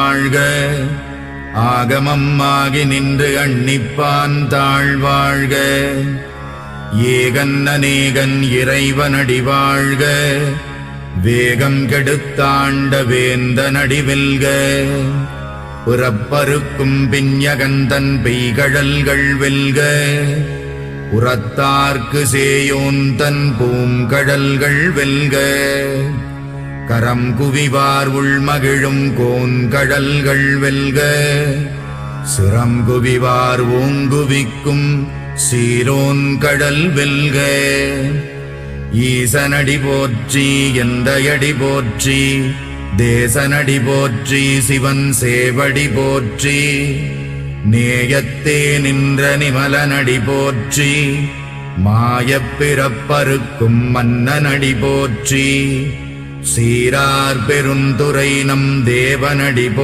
வாழ்க. ஆகமம் ஆகி நின்று அன்னிப்பான் தாழ்வாழ்க. ஏகன் அநேகன் இறைவனடி வாழ்க. வேகம் கெடுத்தாண்ட வேந்தனடி வெல்க. புறப்பருக்கும் பிஞகந்தன் பெய்கழல்கள் வெல்க. உரத்தார்க்கு சேயோந்தன் பூங்கடல்கள் வெல்க. கரம் குவிவார் உள்மகிழும் கோன்கடல்கள் வெல்க. சிரம் குவிவார் ஓங்குவிக்கும் சீரோன் கடல் வெல்க. ஈசனடி போற்றி எந்தையடி போற்றி. தேசனடி போற்றி சிவன் சேவடி போற்றி. நேயத்தே நின்ற நிமலனடி போற்றி. மாயப் பிறப்பறுக்கும் மன்னனடி போற்றி. சீரார் பெருந்துரை நம் தேவனடி